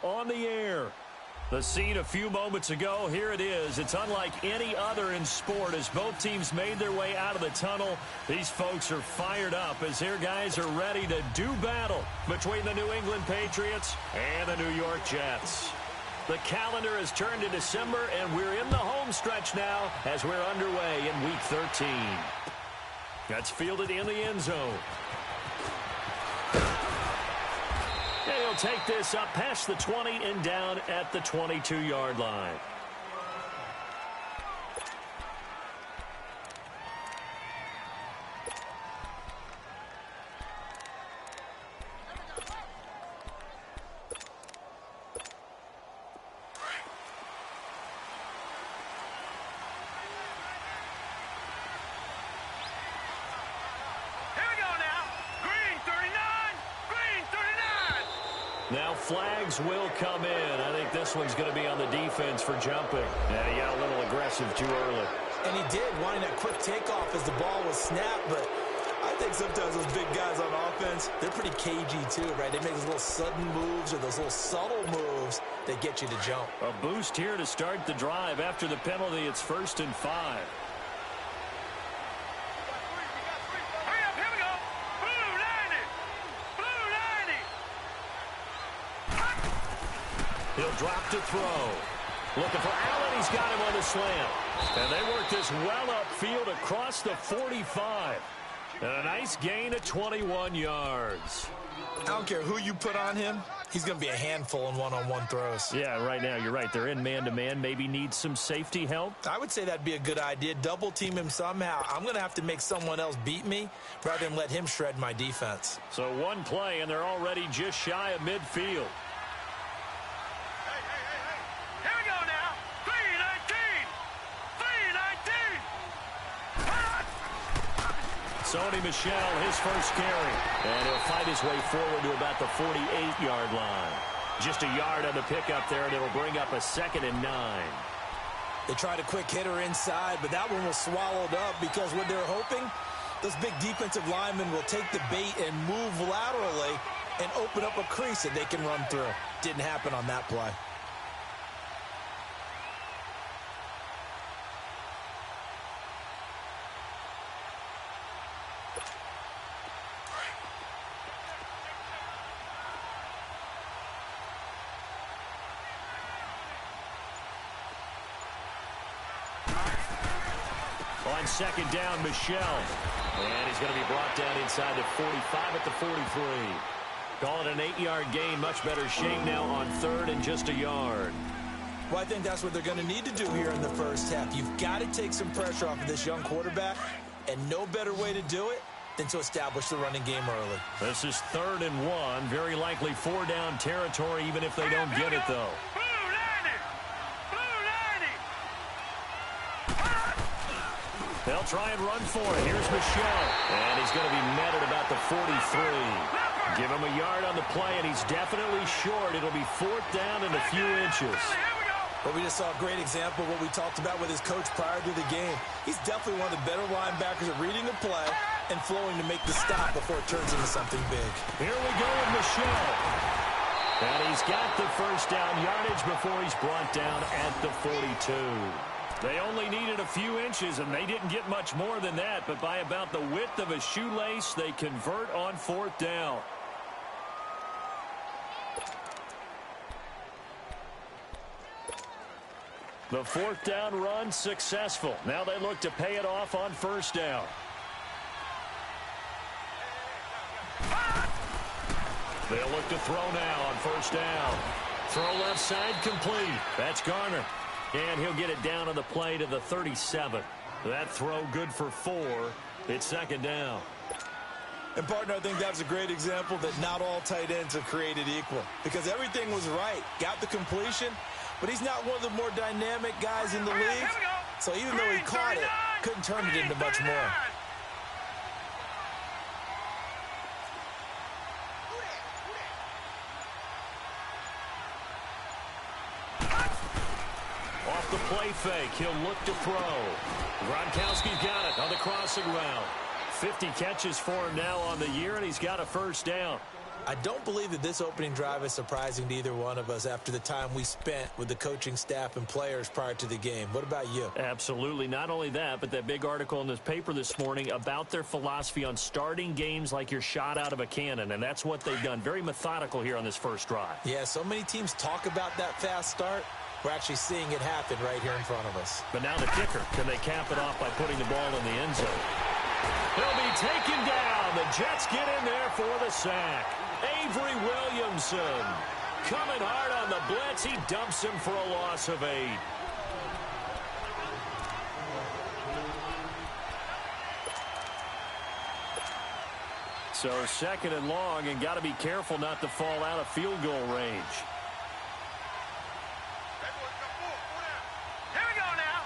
on the air. The scene a few moments ago, here it is. It's unlike any other in sport as both teams made their way out of the tunnel. These folks are fired up as their guys are ready to do battle between the New England Patriots and the New York Jets. The calendar has turned to December, and we're in the home stretch now as we're underway in Week 13. That's fielded in the end zone. And he'll take this up past the 20 and down at the 22-yard line. Now flags will come in. I think this one's going to be on the defense for jumping. Yeah, he got a little aggressive too early. And he did, wanting that quick takeoff as the ball was snapped. But I think sometimes those big guys on offense, they're pretty cagey too, right? They make those little sudden moves or those little subtle moves that get you to jump. A boost here to start the drive. After the penalty, it's 1st and 5. He'll drop to throw. Looking for Allen. He's got him on the slant. And they work this well upfield across the 45. And a nice gain of 21 yards. I don't care who you put on him. He's going to be a handful in one-on-one throws. Yeah, right now you're right. They're in man-to-man. Maybe need some safety help. I would say that'd be a good idea. Double team him somehow. I'm going to have to make someone else beat me rather than let him shred my defense. So one play, and they're already just shy of midfield. Sony Michel, his first carry. And he'll fight his way forward to about the 48-yard line. Just a yard on the pickup there, and it'll bring up a 2nd and 9. They tried a quick hitter inside, but that one was swallowed up because what they're hoping, those big defensive linemen will take the bait and move laterally and open up a crease that they can run through. Didn't happen on that play. On 2nd down, Michel. And he's going to be brought down inside the 45 at the 43. Call it an 8-yard gain. Much better shape now on 3rd and just a yard. Well, I think that's what they're going to need to do here in the first half. You've got to take some pressure off of this young quarterback, and no better way to do it than to establish the running game early. This is 3rd and 1. Very likely 4-down territory, even if they don't get it, though. They'll try and run for it. Here's Michel. And he's going to be met at about the 43. Give him a yard on the play, and he's definitely short. It'll be 4th down and a few inches. But we just saw a great example of what we talked about with his coach prior to the game. He's definitely one of the better linebackers at reading the play and flowing to make the stop before it turns into something big. Here we go with Michel. And he's got the 1st down yardage before he's brought down at the 42. They only needed a few inches, and they didn't get much more than that. But by about the width of a shoelace, they convert on 4th down. The 4th down run successful. Now they look to pay it off on 1st down. They'll look to throw now on 1st down. Throw left side complete. That's Garner. And he'll get it down on the play to the 37. That throw good for 4. It's 2nd down. And, partner, I think that was a great example that not all tight ends are created equal. Because everything was right. Got the completion, but he's not one of the more dynamic guys in the league. So even though he caught it, couldn't turn it into much more. Off the play fake, he'll look to throw. Gronkowski's got it on the crossing route. 50 catches for him now on the year, and he's got a 1st down. I don't believe that this opening drive is surprising to either one of us after the time we spent with the coaching staff and players prior to the game. What about you? Absolutely. Not only that, but that big article in this paper this morning about their philosophy on starting games like you're shot out of a cannon, and that's what they've done. Very methodical here on this first drive. Yeah, so many teams talk about that fast start. We're actually seeing it happen right here in front of us. But now the kicker. Can they cap it off by putting the ball in the end zone? He'll be taken down. The Jets get in there for the sack. Avery Williamson coming hard on the blitz. He dumps him for a loss of 8. So 2nd and long, and got to be careful not to fall out of field goal range. Here we go now.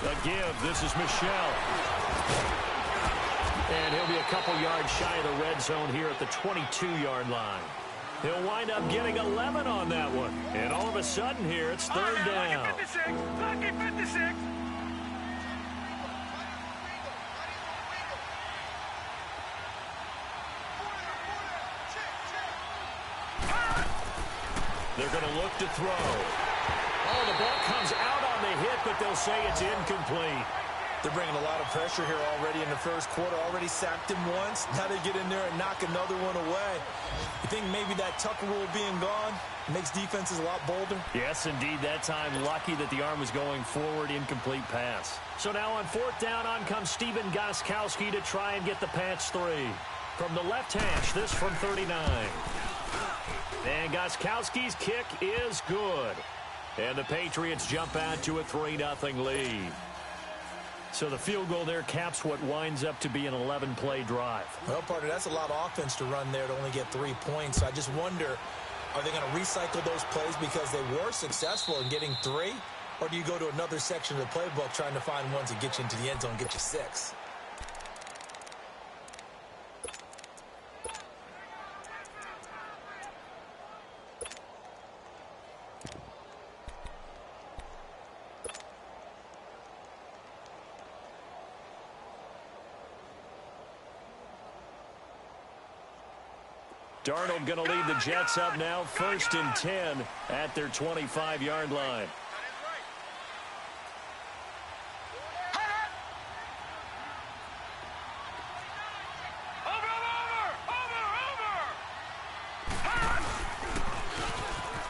The give. This is Michelle. And he'll be a couple yards shy of the red zone here at the 22-yard line. He'll wind up getting 11 on that one. And all of a sudden here, it's 3rd down. Lucky 56. Lucky 56. They're going to look to throw. Oh, the ball comes out on the hit, but they'll say it's incomplete. They're bringing a lot of pressure here already in the first quarter. Already sacked him once. Now they get in there and knock another one away. You think maybe that Tucker rule being gone makes defenses a lot bolder? Yes, indeed. That time, lucky that the arm was going forward. Incomplete pass. So now on 4th down, on comes Steven Gostkowski to try and get the Pats 3. From the left hash, this from 39. And Gostkowski's kick is good. And the Patriots jump out to a 3-0 lead. So the field goal there caps what winds up to be an 11-play drive. Well, partner, that's a lot of offense to run there to only get 3 points. So I just wonder, are they going to recycle those plays because they were successful in getting 3? Or do you go to another section of the playbook trying to find ones that get you into the end zone and get you 6? Darnold going to lead the Jets up now, 1st and 10 at their 25-yard line.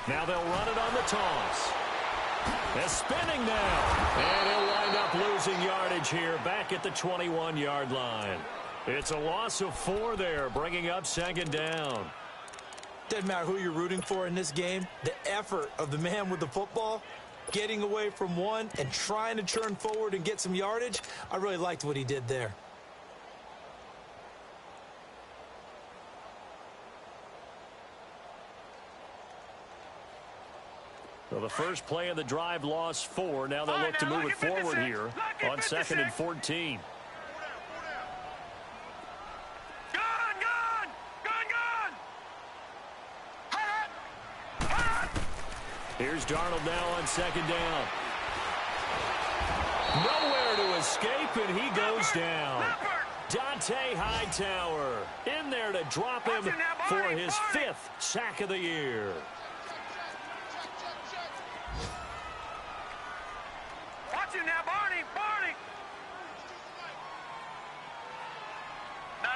Now they'll run it on the toss. They're spinning now. And he'll wind up losing yardage here back at the 21-yard line. It's a loss of 4 there, bringing up 2nd down. Doesn't matter who you're rooting for in this game. The effort of the man with the football, getting away from one and trying to churn forward and get some yardage, I really liked what he did there. Well, the first play of the drive lost 4. Now they'll look to move it forward here on 2nd and 14. Here's Darnold now on 2nd down. Nowhere to escape, and he goes down. Dante Hightower in there to drop him for his 5th sack of the year. Watch him now, Barney. No.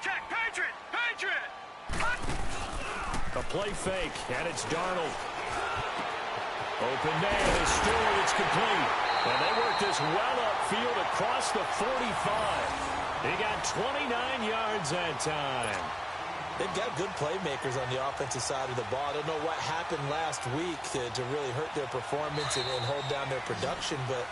Check. Patriot. A play fake, and it's Darnold. Open man is Stewart. It's complete. And they work this well upfield across the 45. He got 29 yards that time. They've got good playmakers on the offensive side of the ball. I don't know what happened last week to really hurt their performance and hold down their production, but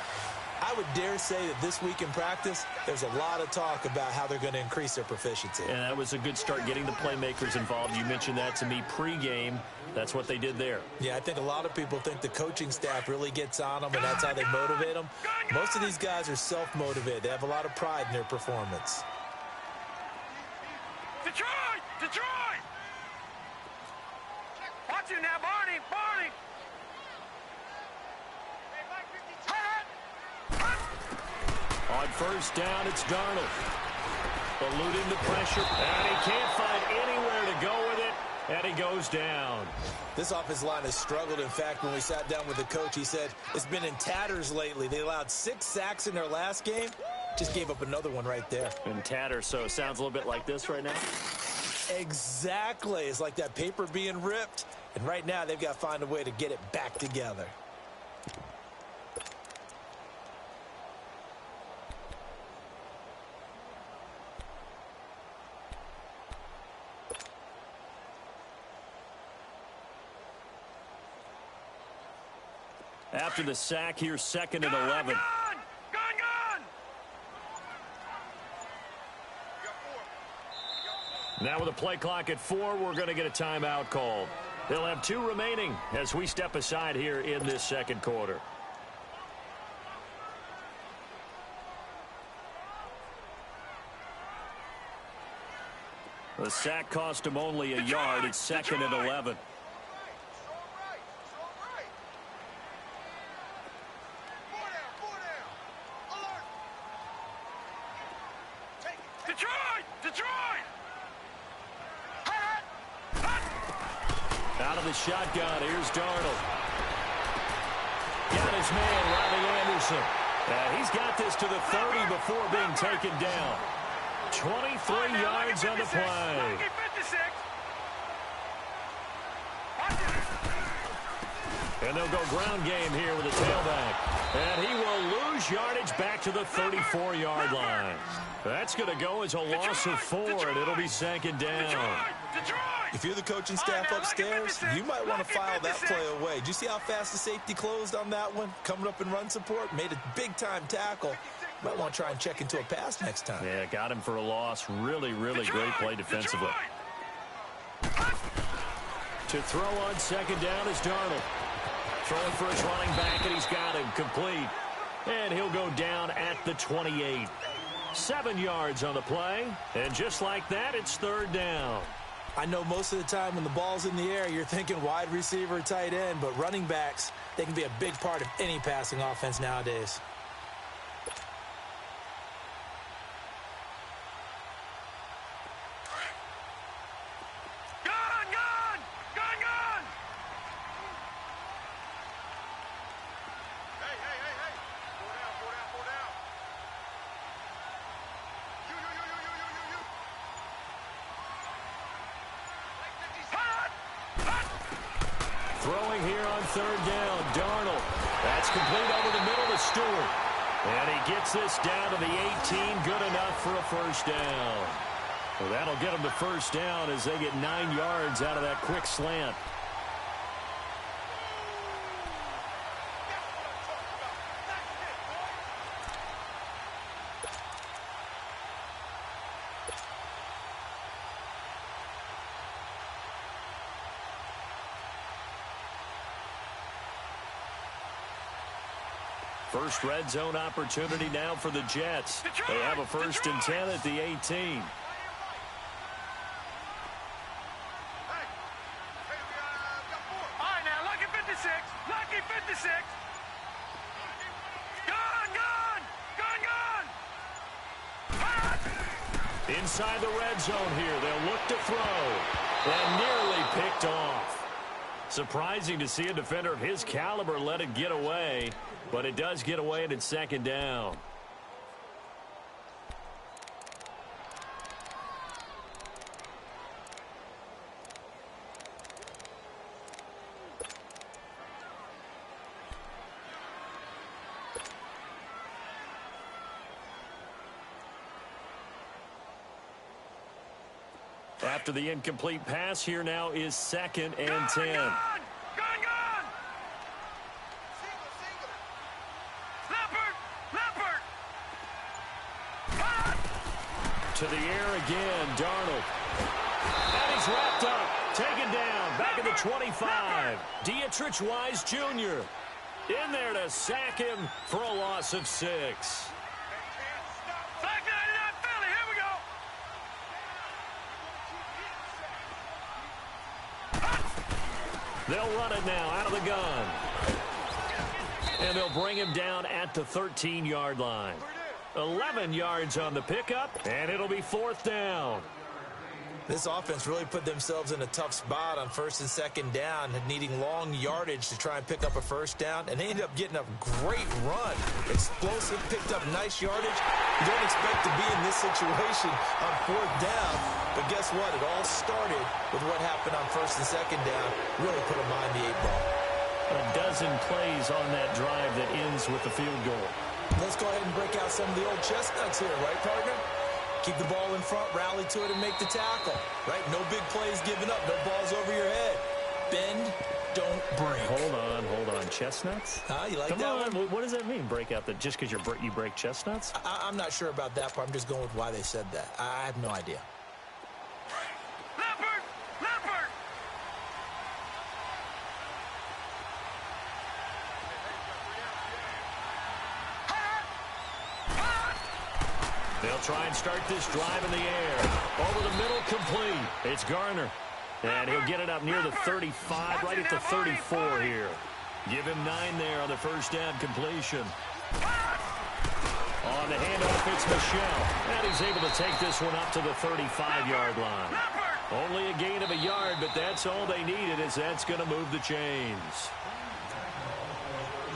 I would dare say that this week in practice, there's a lot of talk about how they're going to increase their proficiency. And that was a good start, getting the playmakers involved. You mentioned that to me pregame. That's what they did there. Yeah, I think a lot of people think the coaching staff really gets on them, and that's how they motivate them. Most of these guys are self-motivated. They have a lot of pride in their performance. Detroit! Watch him now, Barney! On 1st down, it's Darnold. Eluding the pressure, and he can't find And he goes down. This offensive line has struggled. In fact, when we sat down with the coach, he said it's been in tatters lately. They allowed 6 sacks in their last game. Just gave up another one right there. In tatters, so it sounds a little bit like this right now. Exactly. It's like that paper being ripped. And right now, they've got to find a way to get it back together. After the sack, here's 2nd and 11. Now with a play clock at 4, we're going to get a timeout called. They'll have 2 remaining as we step aside here in this second quarter. The sack cost him only a yard. It's 2nd and 11. Out of the shotgun, here's Darnold. Got his man, Robbie Anderson. He's got this to the 30 before being taken down. 23 yards on the play. And they'll go ground game here with a tailback. And he will lose yardage back to the 34-yard line. That's going to go as a loss of 4, and it'll be 2nd down. If you're the coaching staff upstairs, you might want to file that play away. Did you see how fast the safety closed on that one? Coming up in run support, made a big-time tackle. Might want to try and check into a pass next time. Yeah, got him for a loss. Really, really great play defensively. To throw on 2nd down is Darnold. Throwing for his running back, and he's got him complete. And he'll go down at the 28. 7 yards on the play. And just like that, it's 3rd down. I know most of the time when the ball's in the air, you're thinking wide receiver, tight end, but running backs, they can be a big part of any passing offense nowadays. Throwing here on 3rd down, Darnold. That's complete over the middle to Stewart. And he gets this down to the 18, good enough for a 1st down. Well, that'll get them to 1st down as they get 9 yards out of that quick slant. First red zone opportunity now for the Jets. They have a 1st and 10 at the 18. All right, now, lucky 56. Lucky 56. Gun! Inside the red zone here. They'll look to throw. And nearly picked off. Surprising to see a defender of his caliber let it get away. But it does get away and it's 2nd down. After the incomplete pass, here now is 2nd and 10. To the air again, Darnold. And he's wrapped up, taken down, back at the 25. Dietrich Wise Jr. in there to sack him for a loss of 6. Back 99 Philly, here we go. They'll run it now out of the gun. And they'll bring him down at the 13-yard line. 11 yards on the pickup, and it'll be 4th down. This offense really put themselves in a tough spot on first and second down, needing long yardage to try and pick up a first down, and they ended up getting a great run. Explosive, picked up nice yardage. You don't expect to be in this situation on fourth down, but guess what? It all started with what happened on first and second down. Really put them behind the 8 ball. A dozen plays on that drive that ends with the field goal. Let's go ahead and break out some of the old chestnuts here, right, partner? Keep the ball in front, rally to it, and make the tackle, right? No big plays given up, no balls over your head. Bend, don't break. Hold on. Chestnuts? You like Come that on. one? What does that mean, break out? Just because you break chestnuts? I'm not sure about that part. I'm just going with why they said that. I have no idea. Leopard! Leopard! They'll try and start this drive in the air. Over the middle, complete. It's Garner. And he'll get it up near the 35, right at the 34 here. Give him 9 there on the first down completion. On the handoff, it's Michelle. And he's able to take this one up to the 35-yard line. Only a gain of a yard, but that's all they needed, as that's going to move the chains.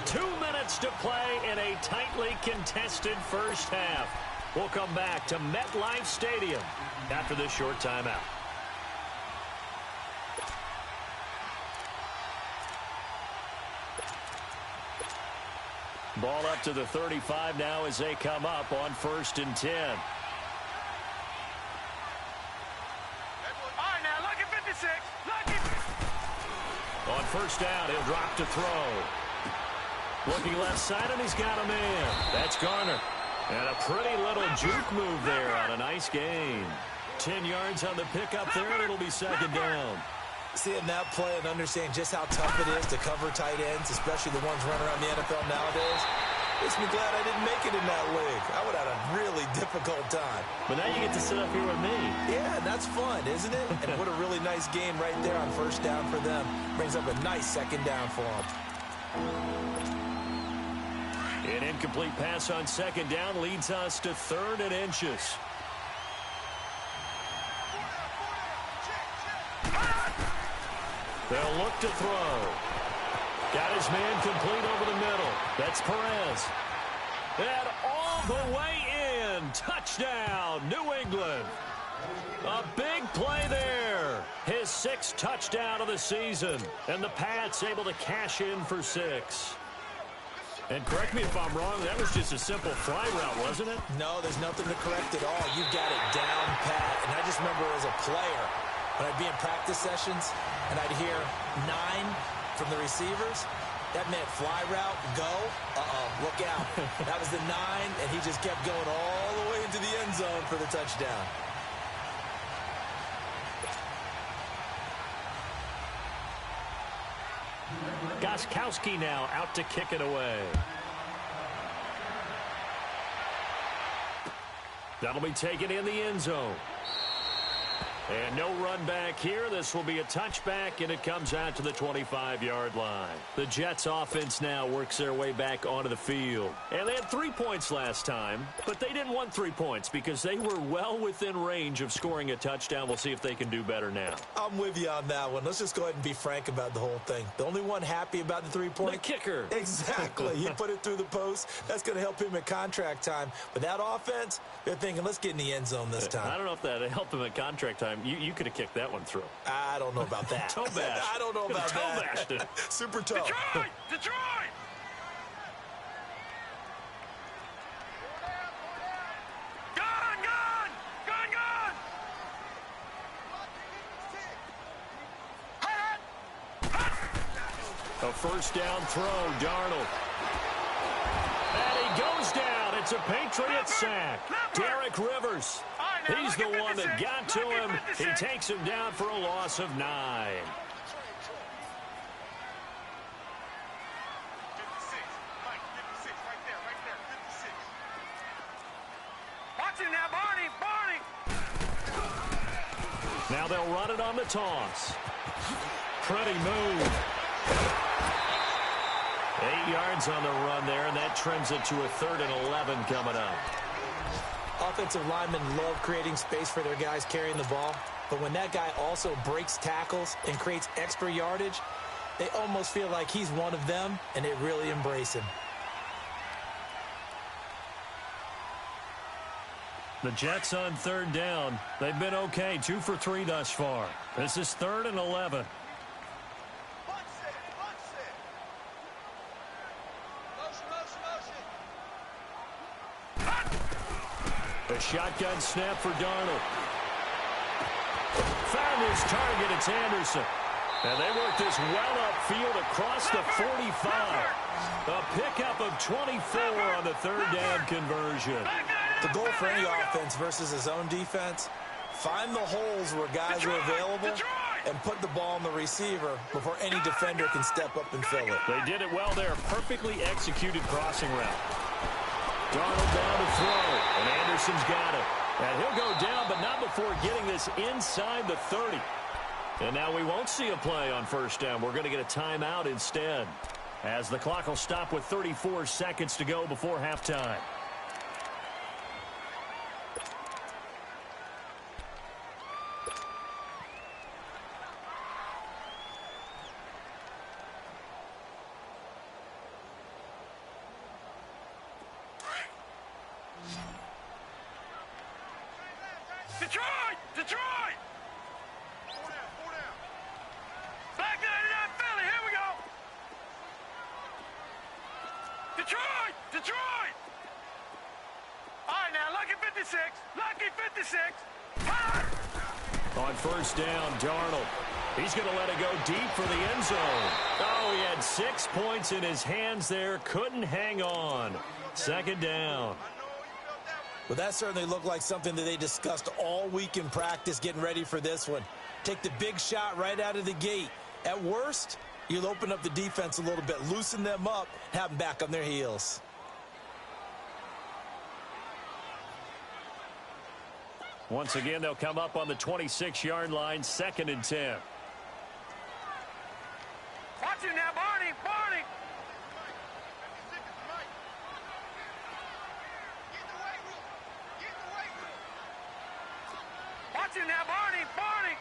2 minutes to play in a tightly contested first half. We'll come back to MetLife Stadium after this short timeout. Ball up to the 35 now as they come up on 1st and 10. All right, now, lucky 56. Lucky. On first down, he'll drop to throw. Looking left side, and he's got a man. That's Garner. And a pretty little juke move there on a nice gain. 10 yards on the pickup there, and it'll be second down. Seeing that play and understanding just how tough it is to cover tight ends, especially the ones running around the NFL nowadays, makes me glad I didn't make it in that league. I would have had a really difficult time. But now you get to sit up here with me. Yeah, that's fun, isn't it? And what a really nice game right there on first down for them. Brings up a nice second down for them. An incomplete pass on second down leads us to 3rd and inches. They'll look to throw. Got his man complete over the middle. That's Perez. And all the way in. Touchdown, New England. A big play there. His 6th touchdown of the season. And the Pats able to cash in for 6. And correct me if I'm wrong, that was just a simple fly route, wasn't it? No, there's nothing to correct at all. You got it down pat. And I just remember as a player, when I'd be in practice sessions and I'd hear 9 from the receivers, that meant fly route, go, look out. That was the 9, and he just kept going all the way into the end zone for the touchdown. Gostkowski now out to kick it away. That'll be taken in the end zone. And no run back here. This will be a touchback, and it comes out to the 25-yard line. The Jets offense now works their way back onto the field. And they had 3 points last time, but they didn't want 3 points because they were well within range of scoring a touchdown. We'll see if they can do better now. I'm with you on that one. Let's just go ahead and be frank about the whole thing. The only one happy about the 3-point? The kicker. Exactly. He put it through the post. That's going to help him at contract time. But that offense, they're thinking, let's get in the end zone this time. I don't know if that helped him at contract time. You could have kicked that one through. I don't know about that. Toe bash. I don't know about toe bashed it. Super toe. Detroit! Detroit! Gone! Gone! Gone! Gone! A first down throw, Darnold. And he goes down. It's a Patriot sack. Derek Rivers. He's the one that got to him. He takes him down for a loss of 9. 56, Mike, 56, right there, 56. Watch him now, Barney, Barney. Now they'll run it on the toss. Pretty move. 8 yards on the run there, and that trims it to a 3rd and 11 coming up. Offensive linemen love creating space for their guys carrying the ball. But when that guy also breaks tackles and creates extra yardage, they almost feel like he's one of them, and they really embrace him. The Jets on third down. They've been okay, 2 for 3 thus far. This is 3rd and 11. A shotgun snap for Darnold. Found his target. It's Anderson. And they work this well upfield across the 45. A pickup of 24 on the third down conversion. The goal for any offense versus his own defense, find the holes where guys are available and put the ball on the receiver before any defender can step up and fill it. They did it well there. Perfectly executed crossing route. Darnold down to throw, and Anderson's got it. And he'll go down, but not before getting this inside the 30. And now we won't see a play on first down. We're going to get a timeout instead, as the clock will stop with 34 seconds to go before halftime. Detroit! Detroit! 4 down, 4 down. Back 99 Philly, here we go. Detroit! Detroit! All right, now, lucky 56. Lucky 56. Fire! On first down, Darnold. He's going to let it go deep for the end zone. Oh, he had 6 points in his hands there. Couldn't hang on. Second down. Well, that certainly looked like something that they discussed all week in practice getting ready for this one. Take the big shot right out of the gate. At worst, you'll open up the defense a little bit, loosen them up, have them back on their heels. Once again, they'll come up on the 26-yard line, 2nd and 10. Watch it now, Barney, Barney. Watch it now, Barney, Barney.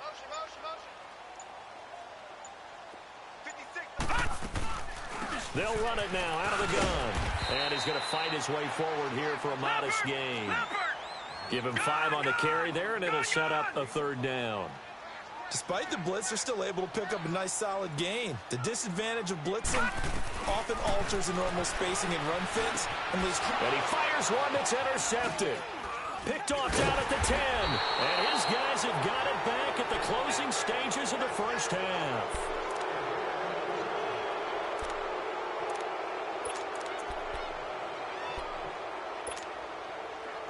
Motion, motion, motion. 56. They'll run it now out of the gun. And he's going to fight his way forward here for a modest gain. Give him 5 on the carry there, and it'll set up a third down. Despite the blitz, they're still able to pick up a nice solid gain. The disadvantage of blitzing often alters the normal spacing and run fits. And he fires one that's intercepted. Picked off down at the 10. And his guys have got it back at the closing stages of the first half.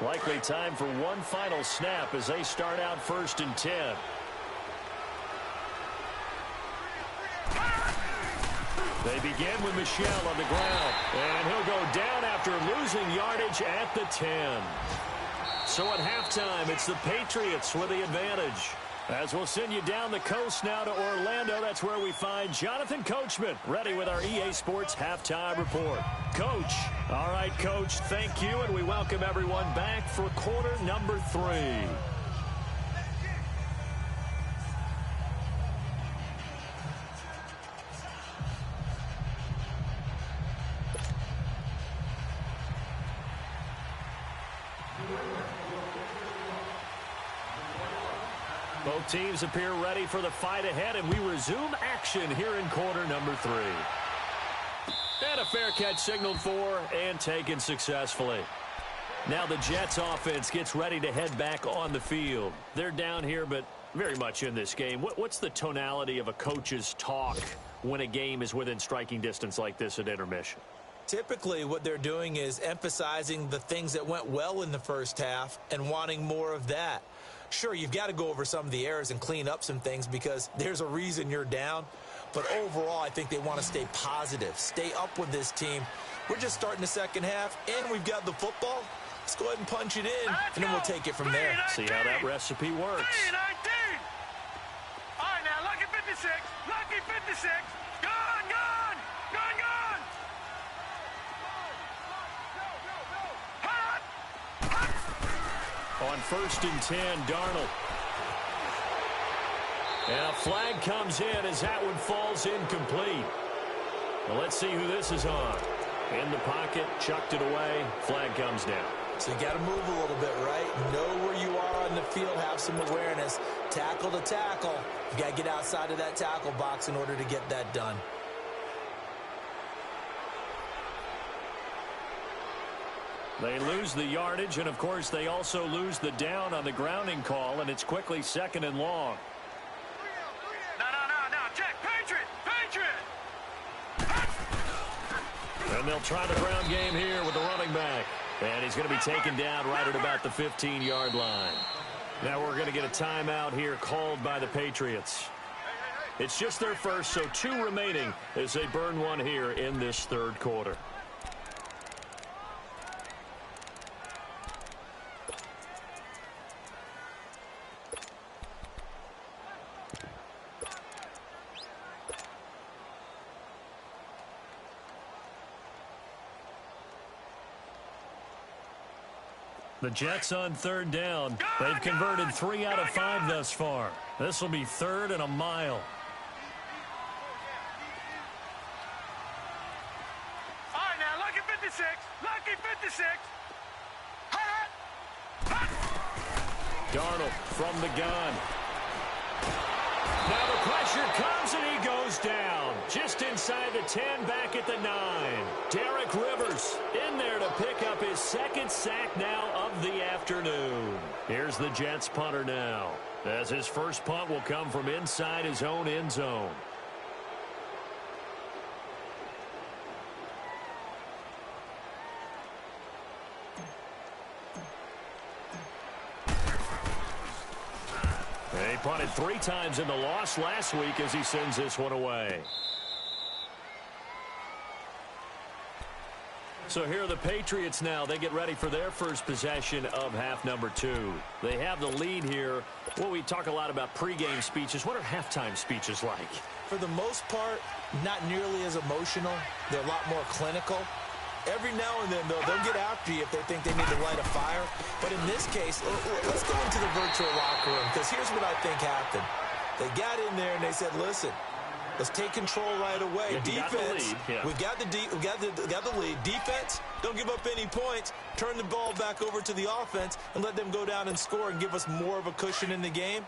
Likely time for one final snap as they start out 1st and 10. They begin with Michel on the ground. And he'll go down after losing yardage at the 10. So at halftime, it's the Patriots with the advantage. As we'll send you down the coast now to Orlando, that's where we find Jonathan Coachman, ready with our EA Sports Halftime Report. Coach. All right, Coach, thank you, and we welcome everyone back for quarter number 3. Both teams appear ready for the fight ahead, and we resume action here in quarter number 3. And a fair catch signaled for and taken successfully. Now the Jets offense gets ready to head back on the field. They're down here, but very much in this game. What's the tonality of a coach's talk when a game is within striking distance like this at intermission? Typically, what they're doing is emphasizing the things that went well in the first half and wanting more of that. Sure, you've got to go over some of the errors and clean up some things because there's a reason you're down. But overall, I think they want to stay positive, stay up with this team. We're just starting the second half, and we've got the football. Let's go ahead and punch it in, and then we'll take it from there. See how that recipe works. 3-19. All right, now, lucky 56. Lucky 56. Gone, gone. Gone, gone. Hot. On 1st and 10, Darnold. And a flag comes in as that one falls incomplete. Well, let's see who this is on. In the pocket, chucked it away, flag comes down. So you got to move a little bit, right? Know where you are on the field, have some awareness. Tackle to tackle. You got to get outside of that tackle box in order to get that done. They lose the yardage, and of course they also lose the down on the grounding call, and it's quickly 2nd and long. No, check, Patriot! And they'll try the ground game here with the running back. And he's going to be taken down right at about the 15-yard line. Now we're going to get a timeout here called by the Patriots. It's just their first, so 2 remaining as they burn one here in this 3rd quarter. The Jets on 3rd down. They've converted 3 out of 5 thus far. This will be 3rd and a mile. All right, now, lucky 56. Darnold from the gun. Now the pressure comes and he goes down. Just inside the 10, back at the 9. Derek Rivers in there to pick up his 2nd sack now of the afternoon. Here's the Jets punter now, as his first punt will come from inside his own end zone. He punted 3 times in the loss last week as he sends this one away. So here are the Patriots now. They get ready for their first possession of half number 2. They have the lead here. Well, we talk a lot about pregame speeches. What are halftime speeches like? For the most part, not nearly as emotional. They're a lot more clinical. Every now and then, though, they'll get after you if they think they need to light a fire. But in this case, let's go into the virtual locker room, because here's what I think happened. They got in there and they said, listen, let's take control right away. Defense, we got the lead. Defense, don't give up any points. Turn the ball back over to the offense and let them go down and score and give us more of a cushion in the game.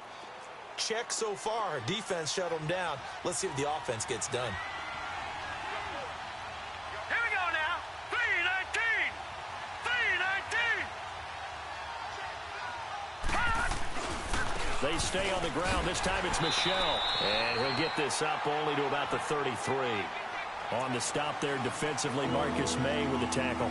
Check so far. Defense shut them down. Let's see if the offense gets done. Here we go now. 3-19. They stay on the ground. This time it's Michel. And he'll get this up only to about the 33. On the stop there defensively, Marcus May with the tackle.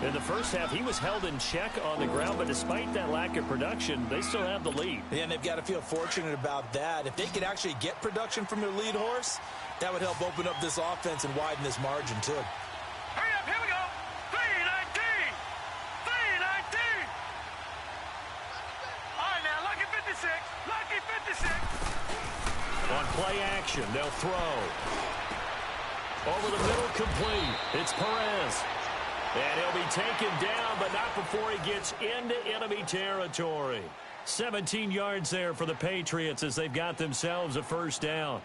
In the first half, he was held in check on the ground, but despite that lack of production, they still have the lead. Yeah, and they've got to feel fortunate about that. If they could actually get production from their lead horse, that would help open up this offense and widen this margin, too. Hurry up, here we go. 3-19. All right, now, lucky 56. On play action, they'll throw. Over the middle, complete. It's Perez. And he'll be taken down, but not before he gets into enemy territory. 17 yards there for the Patriots as they've got themselves a first down.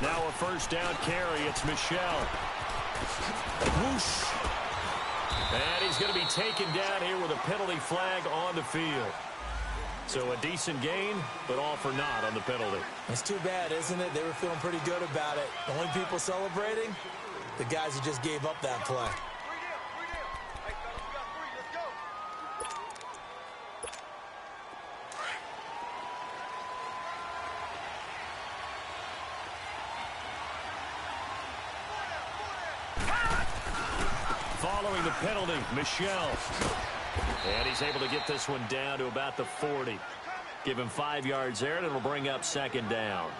Now a first down carry. It's Michel. Whoosh. And he's going to be taken down here with a penalty flag on the field. So a decent gain, but all for naught on the penalty. It's too bad, isn't it? They were feeling pretty good about it. The only people celebrating, the guys who just gave up that play. following the penalty, Michel. And he's able to get this one down to about the 40. Give him 5 yards there, and it'll bring up second down.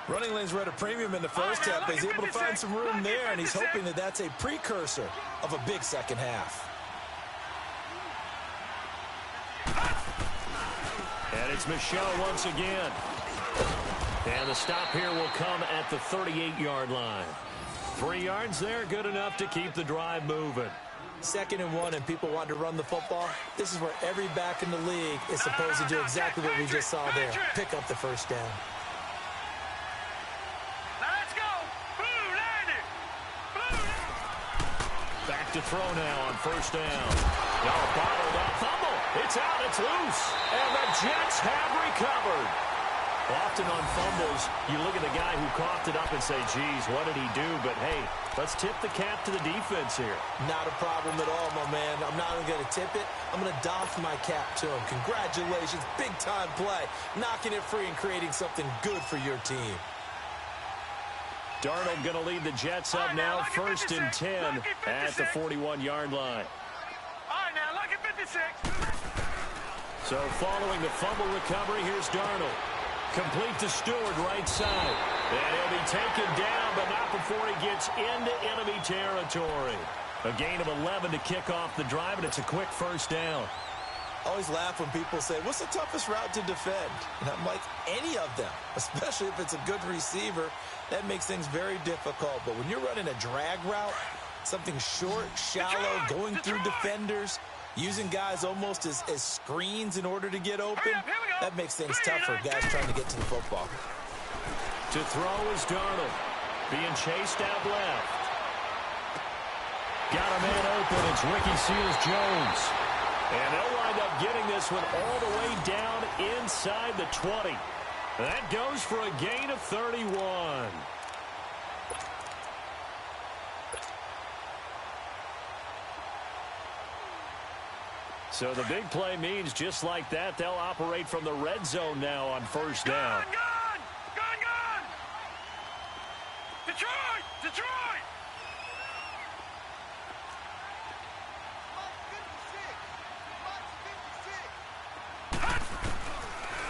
Running lanes were at a premium in the first half, but he's able to find some room there, and he's hoping that that's a precursor of a big second half. And it's Michel once again. And the stop here will come at the 38-yard line. 3 yards there, good enough to keep the drive moving. 2nd and 1, and people want to run the football. This is where every back in the league is supposed to do exactly what we just saw there. Pick up the first down. Let's go. Blue landed. Back to throw now on first down. No, bottled up. Fumble. It's out. It's loose. And the Jets have recovered. Often on fumbles, you look at the guy who coughed it up and say, geez, what did he do? But, hey, let's tip the cap to the defense here. Not a problem at all, my man. I'm not even going to tip it. I'm going to doff my cap to him. Congratulations. Big-time play. Knocking it free and creating something good for your team. Darnold going to lead the Jets up now, 1st and 10 at the 41-yard line. All right, now, look at 56. So following the fumble recovery, here's Darnold. Complete to Stewart, right side. And he'll be taken down, but not before he gets into enemy territory. A gain of 11 to kick off the drive, and it's a quick first down. I always laugh when people say, what's the toughest route to defend? And I'm like, any of them, especially if it's a good receiver. That makes things very difficult. But when you're running a drag route, something short, shallow, going through defenders, using guys almost as screens in order to get open, that makes things tough for guys trying to get to the football. To throw is Darnold, being chased out left. Got a man open. It's Ricky Seals-Jones. And they'll wind up getting this one all the way down inside the 20. That goes for a gain of 31. So the big play means just like that, they'll operate from the red zone now on first down. Gun! Detroit! Detroit!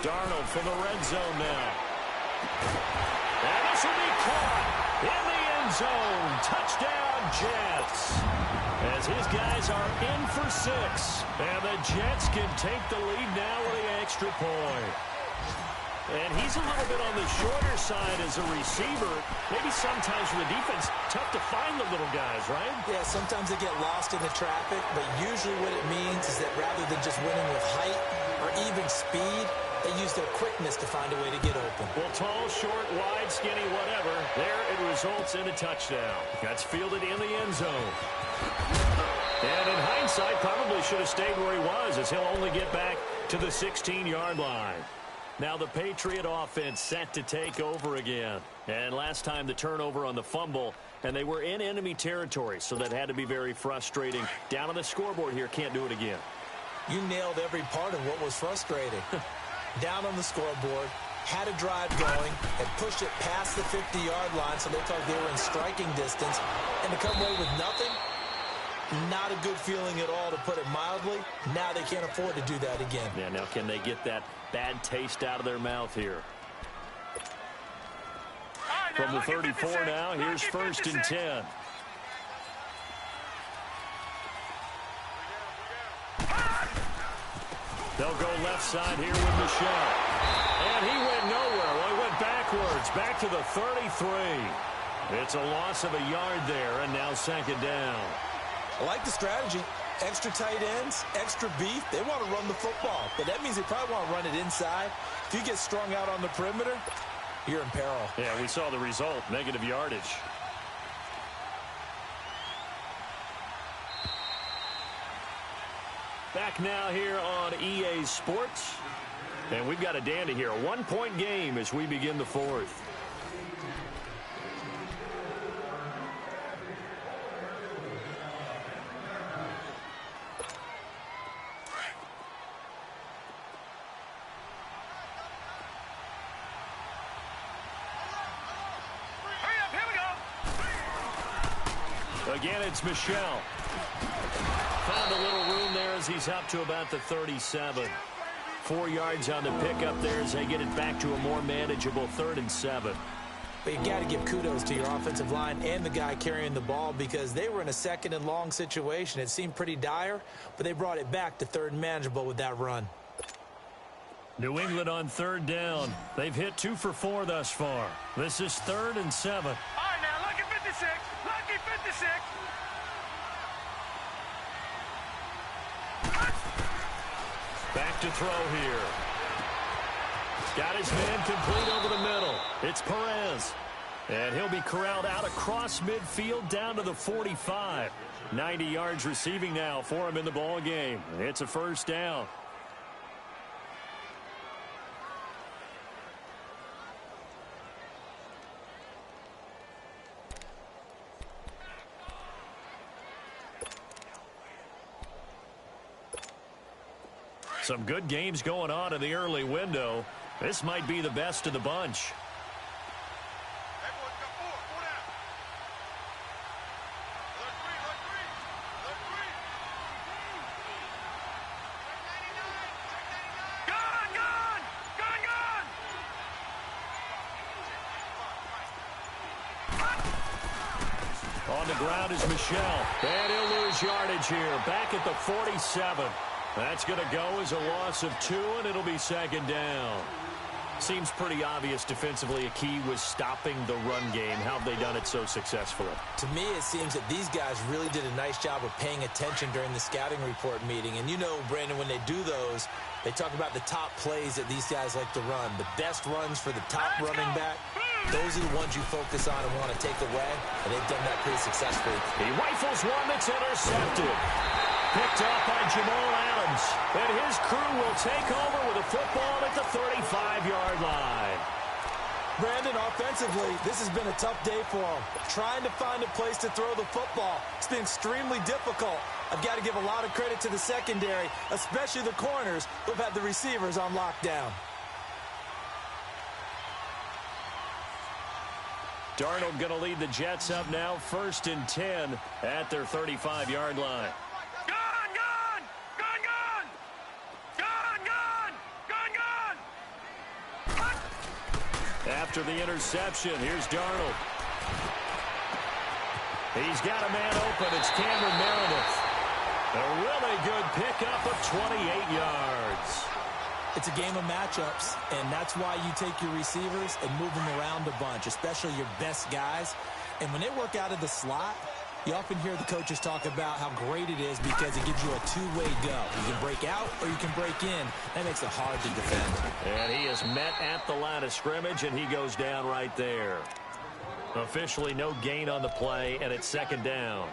Darnold from the red zone now. And this will be caught in the end zone. Touchdown, Jets. As his guys are in for 6. And the Jets can take the lead now with the extra point. And he's a little bit on the shorter side as a receiver. Maybe sometimes for the defense, tough to find the little guys, right? Yeah, sometimes they get lost in the traffic, but usually what it means is that rather than just winning with height or even speed, they use their quickness to find a way to get open. Well, tall, short, wide, skinny, whatever. There it results in a touchdown. That's fielded in the end zone. And in hindsight, probably should have stayed where he was, as he'll only get back to the 16-yard line. Now the Patriot offense set to take over again. And last time the turnover on the fumble, and they were in enemy territory, so that had to be very frustrating. Down on the scoreboard here, can't do it again. You nailed every part of what was frustrating. Down on the scoreboard, had a drive going, and pushed it past the 50-yard line, so they thought they were in striking distance, and to come away with nothing, not a good feeling at all, to put it mildly. Now they can't afford to do that again. Yeah, now can they get that bad taste out of their mouth here? From the 34 now, here's 1st and 10. They'll go left side here with Michel. And he went nowhere. Well, he went backwards, back to the 33. It's a loss of a yard there, and now 2nd down. I like the strategy. Extra tight ends, extra beef. They want to run the football, but that means they probably want to run it inside. If you get strung out on the perimeter, you're in peril. Yeah, we saw the result, negative yardage. Back now here on EA Sports. And we've got a dandy here. A 1-point game as we begin the 4th. Again, it's Michel. as he's up to about the 37. 4 yards on the pickup there as they get it back to a more manageable 3rd and 7. But you got to give kudos to your offensive line and the guy carrying the ball because they were in a 2nd and long situation. It seemed pretty dire, but they brought it back to 3rd and manageable with that run. New England on 3rd down. They've hit 2 for 4 thus far. This is 3rd and 7. All right, now, lucky 56. Lucky 56. Back to throw here. Got his man complete over the middle. It's Perez. And he'll be corralled out across midfield down to the 45. 90 yards receiving now for him in the ball game. It's a 1st down. Some good games going on in the early window. This might be the best of the bunch. On the ground is Michel. And he'll lose yardage here. Back at the 47. That's going to go as a loss of 2, and it'll be 2nd down. Seems pretty obvious defensively a key was stopping the run game. How have they done it so successfully? To me, it seems that these guys really did a nice job of paying attention during the scouting report meeting. And you know, Brandon, when they do those, they talk about the top plays that these guys like to run. The best runs for the top running back, those are the ones you focus on and want to take away. And they've done that pretty successfully. He rifles one that's intercepted. Picked off by Jamal Adams. And his crew will take over with a football at the 35-yard line. Brandon, offensively, this has been a tough day for him. Trying to find a place to throw the football. It's been extremely difficult. I've got to give a lot of credit to the secondary, especially the corners who've had the receivers on lockdown. Darnold going to lead the Jets up now, 1st and 10 at their 35-yard line. After the interception, here's Darnold. He's got a man open. It's Cameron Meredith. A really good pickup of 28 yards. It's a game of matchups, and that's why you take your receivers and move them around a bunch, especially your best guys. And when they work out of the slot, you often hear the coaches talk about how great it is because it gives you a two-way go. You can break out or you can break in. That makes it hard to defend. And he is met at the line of scrimmage, and he goes down right there. Officially no gain on the play, and it's 2nd down.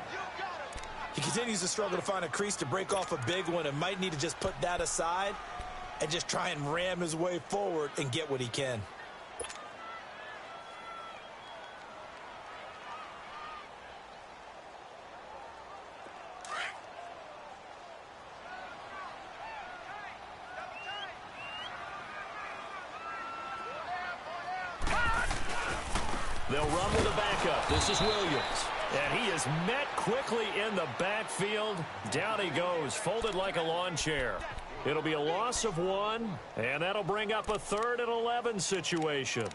He continues to struggle to find a crease to break off a big one and might need to just put that aside and just try and ram his way forward and get what he can. They'll run with a backup. This is Williams. And he is met quickly in the backfield. Down he goes, folded like a lawn chair. It'll be a loss of 1, and that'll bring up a 3rd and 11 situation.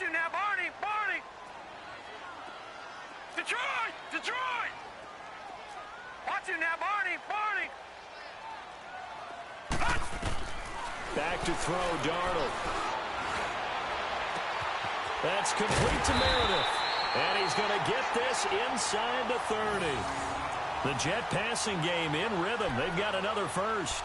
Now, Barney! Detroit! Watch him now, Barney! Back to throw, Darnold. That's complete to Meredith. And he's going to get this inside the 30. The Jet passing game in rhythm. They've got another first.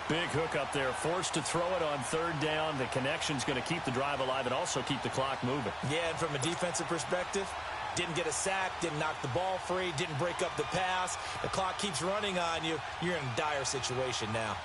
Big hook up there, forced to throw it on 3rd down. The connection's going to keep the drive alive and also keep the clock moving. Yeah, and from a defensive perspective, didn't get a sack, didn't knock the ball free, didn't break up the pass. The clock keeps running on you. You're in a dire situation now.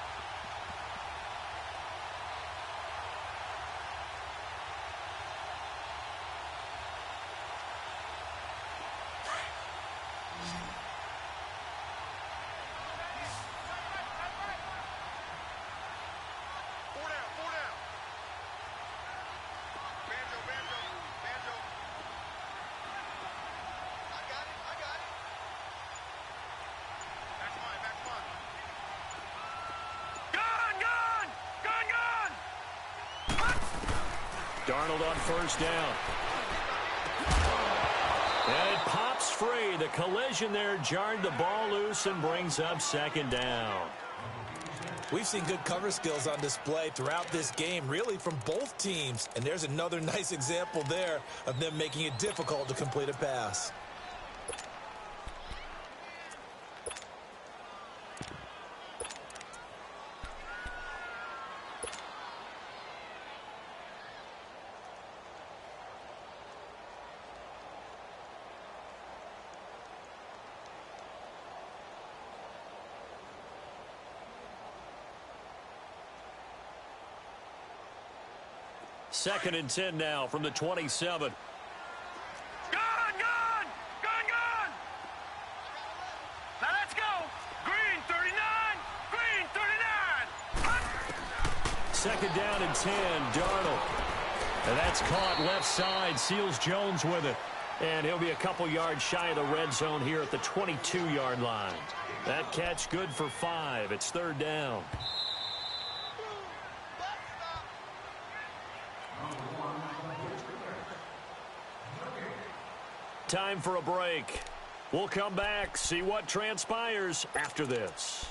Darnold on first down. And it pops free. The collision there jarred the ball loose and brings up second down. We've seen good cover skills on display throughout this game, really from both teams. And there's another nice example there of them making it difficult to complete a pass. Second and 10 now from the 27. Gone! Gone! Gone! Gone! Now let's go! Green 39! Green 39! Second down and 10, Darnold. And that's caught left side. Seals Jones with it. And he'll be a couple yards shy of the red zone here at the 22-yard line. That catch good for 5. It's third down. Time for a break. We'll come back, see what transpires after this.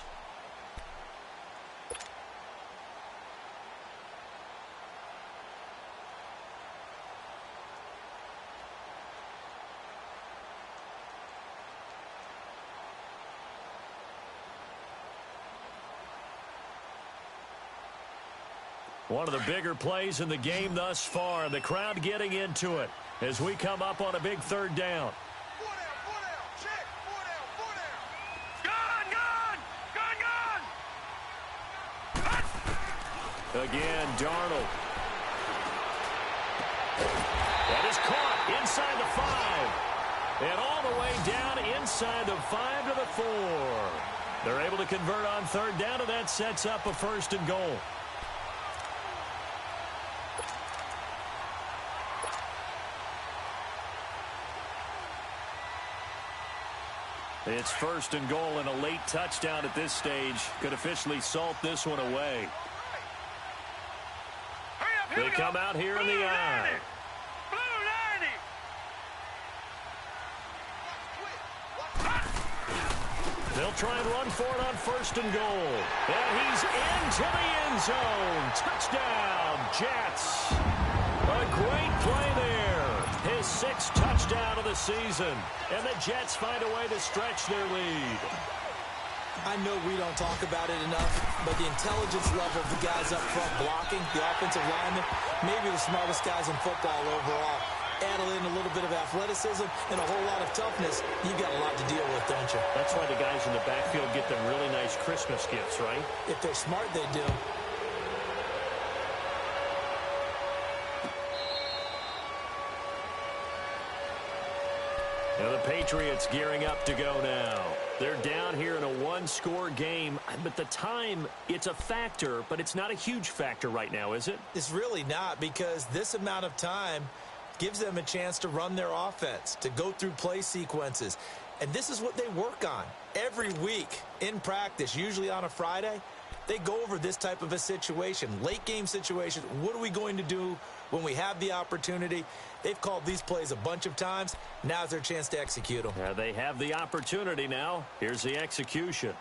One of the bigger plays in the game thus far. The crowd getting into it as we come up on a big third down. 4 down, check, 4 down. Gone, gone, gone, gone. Again, Darnold. That is caught inside the 5. And all the way down inside the 5 to the 4. They're able to convert on third down, and that sets up a first and goal. It's first and goal, and a late touchdown at this stage could officially salt this one away. They come out here in the eye. Blue 90. They'll try and run for it on first and goal. And he's into the end zone. Touchdown, Jets. A great play there. His 6th touchdown of the season. And the Jets find a way to stretch their lead. I know we don't talk about it enough, but the intelligence level of the guys up front blocking, the offensive linemen, maybe the smartest guys in football overall. Add in a little bit of athleticism and a whole lot of toughness, you've got a lot to deal with, don't you? That's why the guys in the backfield get them really nice Christmas gifts, right? If they're smart, they do. Now the Patriots gearing up to go now. They're down here in a one-score game, but the time, it's a factor, but it's not a huge factor right now, is it? It's really not, because this amount of time gives them a chance to run their offense, to go through play sequences. And this is what they work on every week in practice, usually on a Friday. They go over this type of a situation, late game situation. What are we going to do when we have the opportunity? They've called these plays a bunch of times. Now's their chance to execute them. They have the opportunity now. Here's the execution.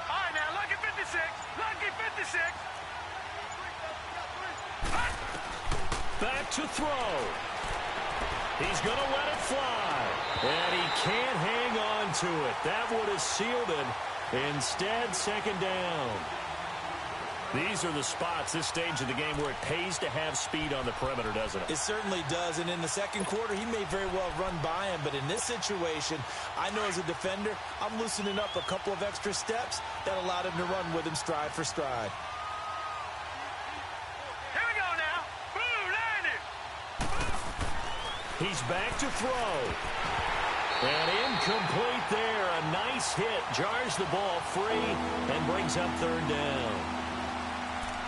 All right, now, lucky 56. Lucky 56. Back to throw. He's going to let it fly. And he can't hang on to it. That would have sealed it. Instead, second down. These are the spots, this stage of the game, where it pays to have speed on the perimeter, doesn't it? It certainly does. And in the second quarter, he may very well run by him. But in this situation, I know as a defender, I'm loosening up a couple of extra steps that allowed him to run with him stride for stride. Here we go now. Blue 90. He's back to throw. And incomplete there. A nice hit. Jars the ball free and brings up third down.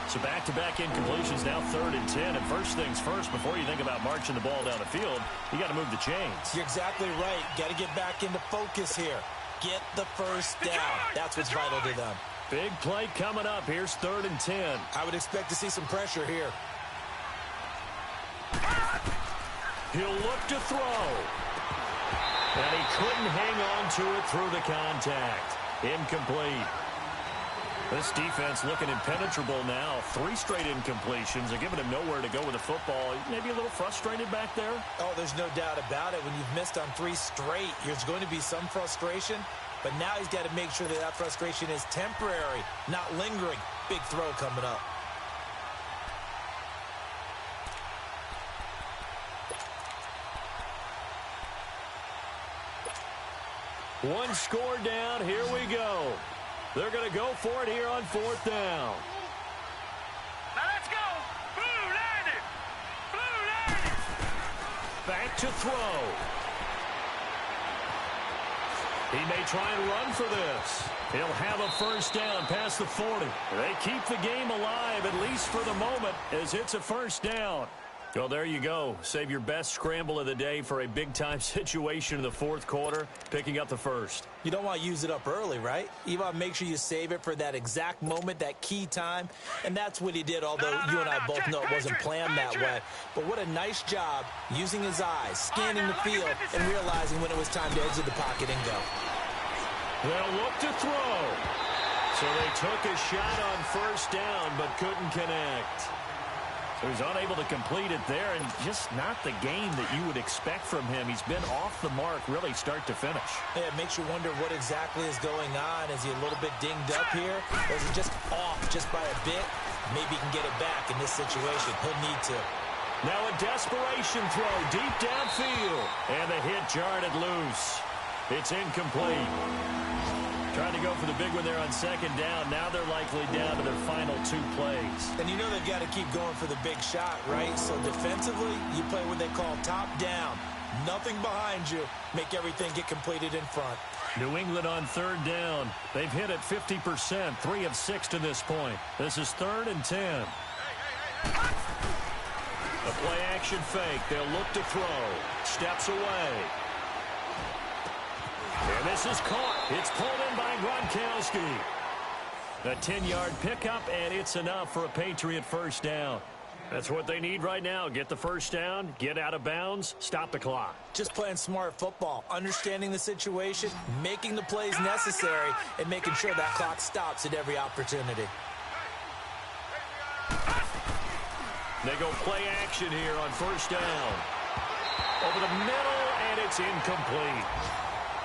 So back-to-back incompletions, now 3rd and 10. And first things first, before you think about marching the ball down the field, you got to move the chains. You're exactly right. Got to get back into focus here. get the first down. That's what's vital to them. Big play coming up. Here's 3rd and 10. I would expect to see some pressure here. He'll look to throw. And he couldn't hang on to it through the contact. Incomplete. This defense looking impenetrable now. 3 straight incompletions. They're giving him nowhere to go with the football. Maybe a little frustrated back there. Oh, there's no doubt about it. When you've missed on 3 straight, there's going to be some frustration. But now he's got to make sure that that frustration is temporary, not lingering. Big throw coming up. One score down. Here we go. They're going to go for it here on 4th down. Now let's go. Blue 90. Blue 90. Back to throw. He may try and run for this. He'll have a first down past the 40. They keep the game alive, at least for the moment, as it's a first down. Well, there you go. Save your best scramble of the day for a big-time situation in the 4th quarter, picking up the first. You don't want to use it up early, right? You want to make sure you save it for that exact moment, that key time. And that's what he did, although you and I both know it wasn't planned that way. But what a nice job using his eyes, scanning the field, and realizing when it was time to exit the pocket and go. They'll look to throw. So they took a shot on first down, but couldn't connect. So he's unable to complete it there, and just not the game that you would expect from him. He's been off the mark, really, start to finish. Yeah, it makes you wonder what exactly is going on. Is he a little bit dinged up here? Or is he just off just by a bit? Maybe he can get it back in this situation. He'll need to. Now a desperation throw deep downfield. And the hit jarred it loose. It's incomplete. Trying to go for the big one there on 2nd down. Now they're likely down to their final 2 plays. And you know they've got to keep going for the big shot, right? So defensively, you play what they call top down. Nothing behind you. Make everything get completed in front. New England on 3rd down. They've hit it 50%, 3 of 6 to this point. This is 3rd and 10. A play action fake. They'll look to throw. Steps away. And this is caught. It's pulled in by Gronkowski. A 10-yard pickup, and it's enough for a Patriot first down. That's what they need right now. Get the first down, get out of bounds, stop the clock. Just playing smart football, understanding the situation, making the plays necessary, and making sure that clock stops at every opportunity. They go play action here on first down. Over the middle, and it's incomplete.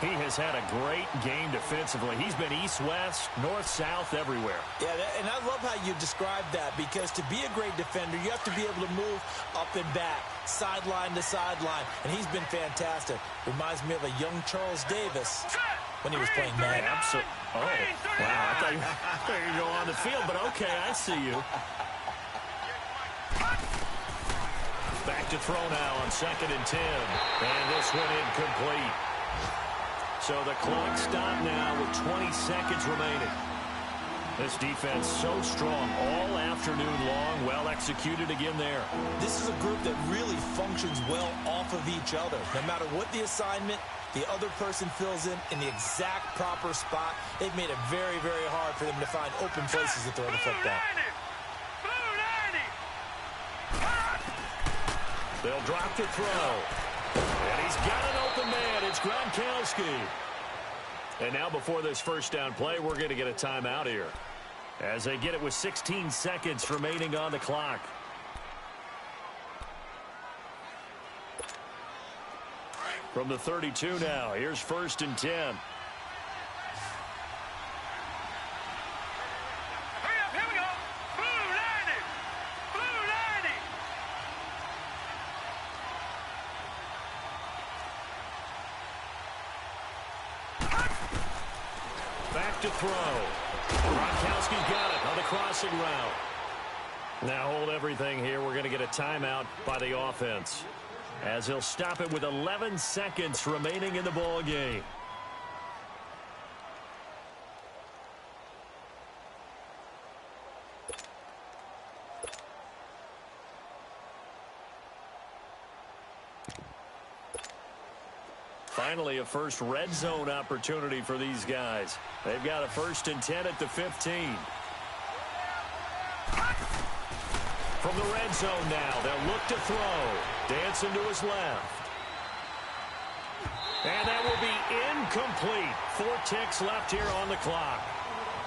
He has had a great game defensively. He's been east-west, north-south, everywhere. Yeah, and I love how you describe that, because to be a great defender, you have to be able to move up and back, sideline to sideline, and he's been fantastic. Reminds me of a young Charles Davis when he was playing man. Absolutely. Oh, wow. I thought you go on the field, but okay, I see you. Back to throw now on 2nd and 10. And this one incomplete. So the clock stopped now with 20 seconds remaining. This defense so strong all afternoon long. Well executed again there. This is a group that really functions well off of each other. No matter what the assignment, the other person fills in the exact proper spot. They've made it very, very hard for them to find open places to throw the football. They'll drop the throw. And he's got an open man. It's Gronkowski. And now before this first down play, we're going to get a timeout here, as they get it with 16 seconds remaining on the clock. From the 32 now, here's 1st and 10. To throw. Gronkowski got it on the crossing route. Now hold everything here. We're going to get a timeout by the offense, as he'll stop it with 11 seconds remaining in the ball game. Finally, a first red zone opportunity for these guys. They've got a 1st and 10 at the 15. From the red zone now, they'll look to throw. Dancing to his left. And that will be incomplete. 4 ticks left here on the clock.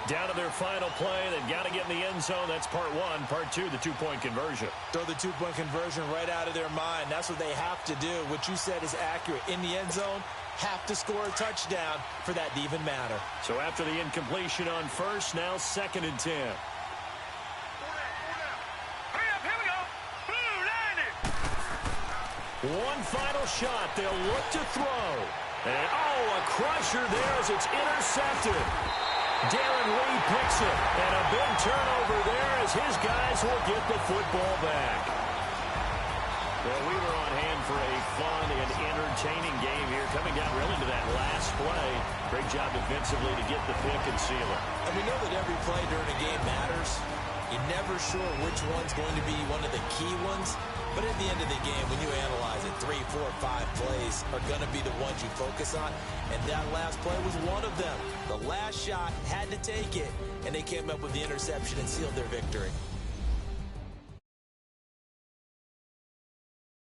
Down to their final play. They've got to get in the end zone. That's part 1. Part 2, the 2-point conversion. Throw the 2-point conversion right out of their mind. That's what they have to do. What you said is accurate. In the end zone, have to score a touchdown for that to even matter. So after the incompletion on first, now 2nd and 10. One final shot. They'll look to throw. And, a crusher there as it's intercepted. Darren Lee picks it. And a big turnover there as his guys will get the football back. Well, we were on hand for a fun and entertaining game here. Coming down really to that last play. Great job defensively to get the pick and seal it. And we know that every play during a game matters. You're never sure which one's going to be one of the key ones. But at the end of the game, when you analyze it, 3, 4, 5 plays are going to be the ones you focus on. And that last play was one of them. The last shot had to take it, and they came up with the interception and sealed their victory.